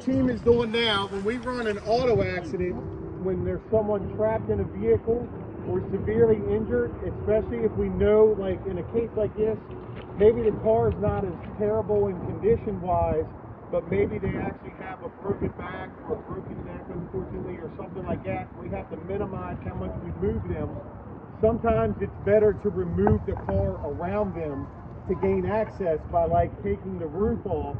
team is doing now, when we run an auto accident, when there's someone trapped in a vehicle or severely injured, especially if we know, like in a case like this, maybe the car is not as terrible in condition-wise, but maybe they actually have a broken back or a broken neck, unfortunately, or something like that. We have to minimize how much we move them. Sometimes it's better to remove the car around them to gain access by like taking the roof off,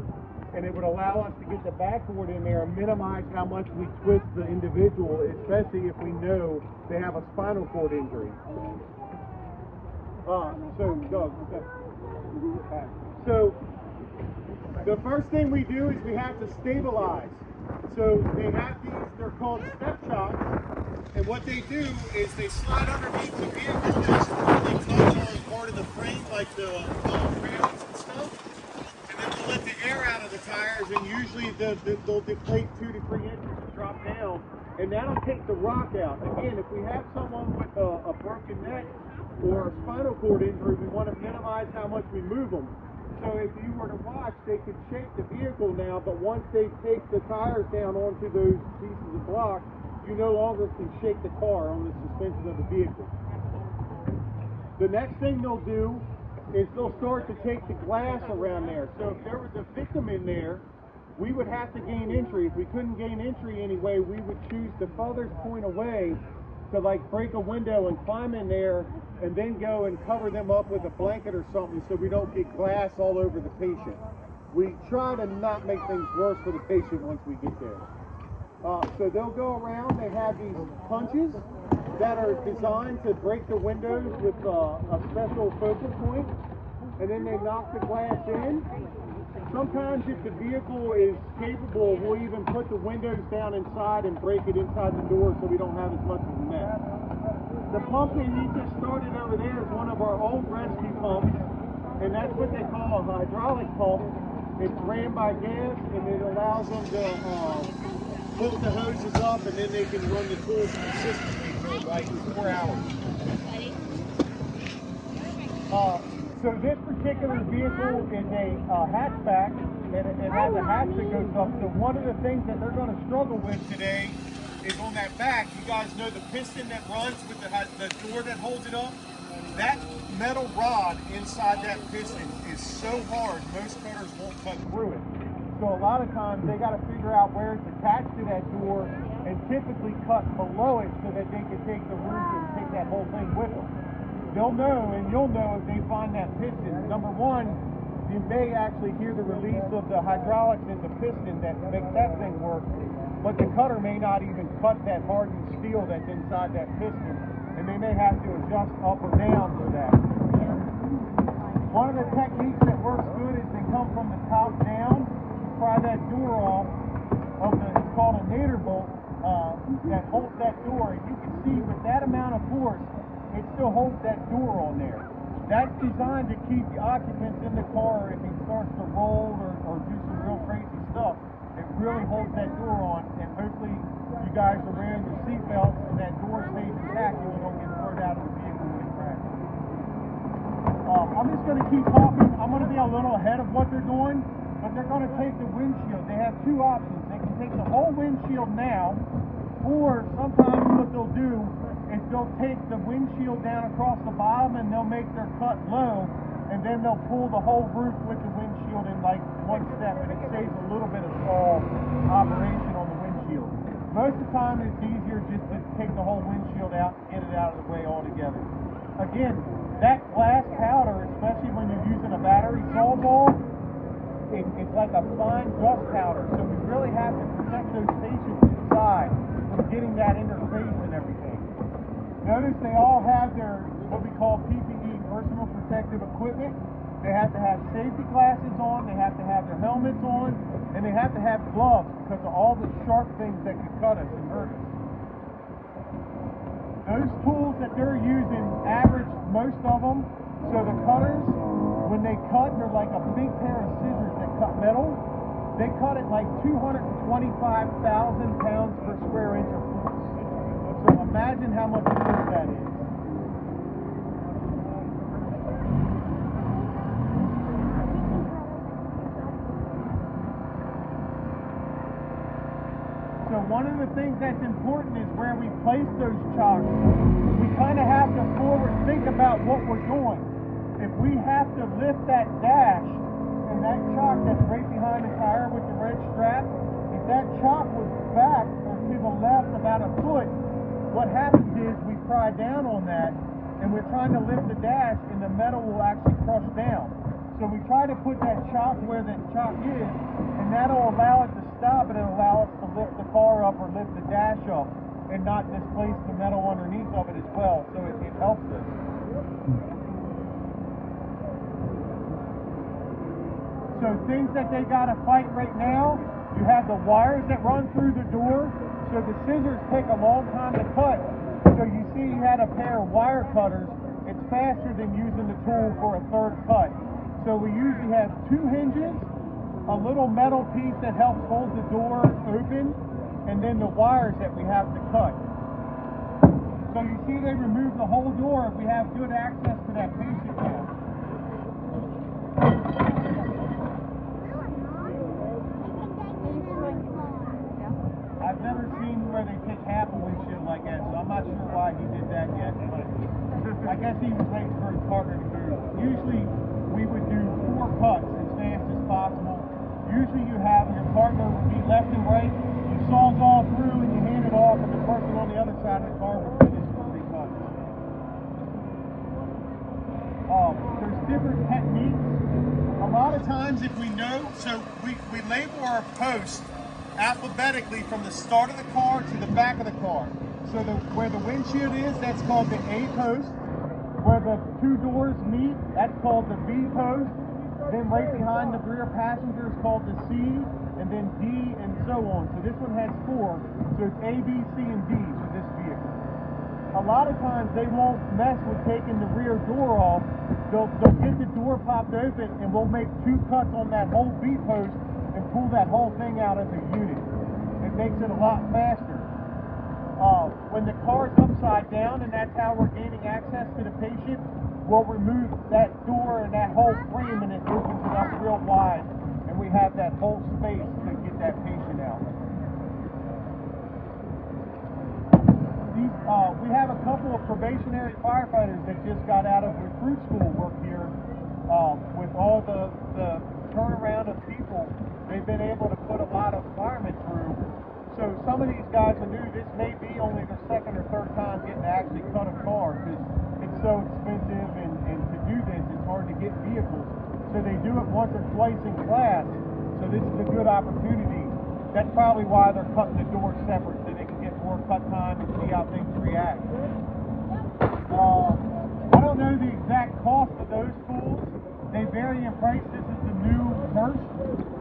and it would allow us to get the backboard in there and minimize how much we twist the individual, especially if we know they have a spinal cord injury. So the first thing we do is we have to stabilize. So they have these, they're called step shocks, and what they do is they slide underneath the vehicle. They touch on part of the frame, like the rails and stuff, and then they'll let the air out of the tires, and usually they'll deflate 2 to 3 inches and drop down, and that'll take the rock out. Again, if we have someone with a broken neck or a spinal cord injury, we want to minimize how much we move them. So if you were to watch, they could shake the vehicle now, but once they take the tires down onto those pieces of block, you no longer can shake the car on the suspension of the vehicle. The next thing they'll do is they'll start to take the glass around there. So if there was a victim in there, we would have to gain entry. If we couldn't gain entry anyway, we would choose the furthest point away to like break a window and climb in there and then go and cover them up with a blanket or something so we don't get glass all over the patient. We try to not make things worse for the patient once we get there. So they'll go around, they have these punches that are designed to break the windows with a special focal point, and then they knock the glass in. Sometimes if the vehicle is capable, we'll even put the windows down inside and break it inside the door so we don't have as much of a mess. The pump that he just started over there is one of our old rescue pumps, and that's what they call a hydraulic pump. It's ran by gas, and it allows them to hook the hoses up, and then they can run the tools consistently for like 4 hours. So this particular vehicle is a hatchback, and it has a hatch that goes up. So one of the things that they're going to struggle with today is on that back. You guys know the piston that runs with the door that holds it up? That metal rod inside that piston is so hard, most cutters won't cut through it. So a lot of times they got to figure out where it's attached to that door and typically cut below it so that they can take the roof and take that whole thing with them. They'll know, and you'll know if they find that piston. Number one, you may actually hear the release of the hydraulics in the piston that makes that thing work, but the cutter may not even cut that hardened steel that's inside that piston, and they may have to adjust up or down for that. One of the techniques that works good is they come from the top down, pry that door off of it's called a nader bolt that holds that door, and you can see with that amount of force, it still holds that door on there. That's designed to keep the occupants in the car if he starts to roll or do some real crazy stuff. It really holds that door on, and hopefully you guys are wearing your seatbelts and that door stays intact and you don't get thrown out of the vehicle when it crashes. I'm just going to keep talking. I'm going to be a little ahead of what they're doing, but they're going to take the windshield. They have 2 options. They can take the whole windshield now, or sometimes what they'll do is they'll take the windshield down across the bottom and they'll make their cut low, and then they'll pull the whole roof with the windshield in like one step, and it saves a little bit of stall operation on the windshield. Most of the time it's easier just to take the whole windshield out and get it out of the way altogether. Again, that glass powder, especially when you're using a battery saw ball, it's like a fine dust powder, so we really have to protect those patients inside from getting that interface and everything. Notice they all have their, what we call PPE, personal protective equipment. They have to have safety glasses on, they have to have their helmets on, and they have to have gloves because of all the sharp things that could cut us and hurt us. Those tools that they're using average most of them, so the cutters, when they cut, they're like a big pair of scissors that cut metal. They cut it like 225,000 pounds per square inch of force. So imagine how much force that is. So one of the things that's important is where we place those chocks. We kind of have to forward think about what we're doing. If we have to lift that dash and that chock that's right behind the tire with the red strap, if that chock was back or to the left about a foot, what happens is we pry down on that and we're trying to lift the dash and the metal will actually crush down. So we try to put that chock where that chock is, and that'll allow it to stop and it'll allow us to lift the car up or lift the dash up and not displace the metal underneath of it as well. So it helps us. So things that they got to fight right now, you have the wires that run through the door. So the scissors take a long time to cut. So you see you had a pair of wire cutters. It's faster than using the tool for a third cut. So we usually have two hinges, a little metal piece that helps hold the door open, and then the wires that we have to cut. So you see they remove the whole door if we have good access to that patient now. I've never seen where they take half a windshield like that, so I'm not sure why he did that yet, but I guess he was waiting for his partner to move. Usually we would do 4 cuts as fast as possible. Usually you have your partner would be left and right, you saws all through and you hand it off, and the person on the other side of the car will finish the 3 cuts. There's different techniques. A lot of times if we know, so we label our post alphabetically from the start of the car to the back of the car. So where the windshield is, that's called the A post. Where the 2 doors meet, that's called the B post. Then right behind the rear passenger is called the C, and then D, and so on. So this one has 4. So it's A, B, C, and D for this vehicle. A lot of times they won't mess with taking the rear door off. They'll get the door popped open, and we'll make 2 cuts on that whole B post and pull that whole thing out as a unit. It makes it a lot faster. When the car's upside down and that's how we're gaining access to the patient, we'll remove that door and that whole frame and it opens it up real wide and we have that whole space to get that patient out. We have a couple of probationary firefighters that just got out of recruit school work here with all the turnaround of people. They've been able to put a lot of firemen through. So some of these guys are new. This may be only their 2nd or 3rd time getting to actually cut a car because it's so expensive and to do this, it's hard to get vehicles. So they do it once or twice in class. So this is a good opportunity. That's probably why they're cutting the doors separate so they can get more cut time and see how things react. I don't know the exact cost of those tools. They vary in price. This is the new First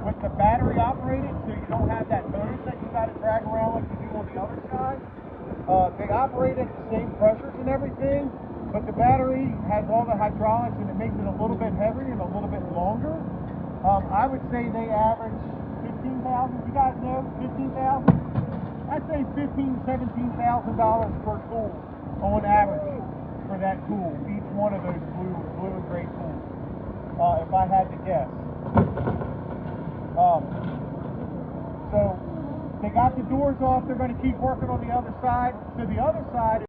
with the battery operated, so you don't have that hose that you got to drag around like you do on the other side. They operate at the same pressures and everything, but the battery has all the hydraulics and it makes it a little bit heavier and a little bit longer. I would say they average $15,000. You guys know 15,000? I'd say $15,000 to $17,000 per tool on average for that tool. Each one of those blue and gray tools, if I had to guess. So they got the doors off. They're going to keep working on the other side. So the other side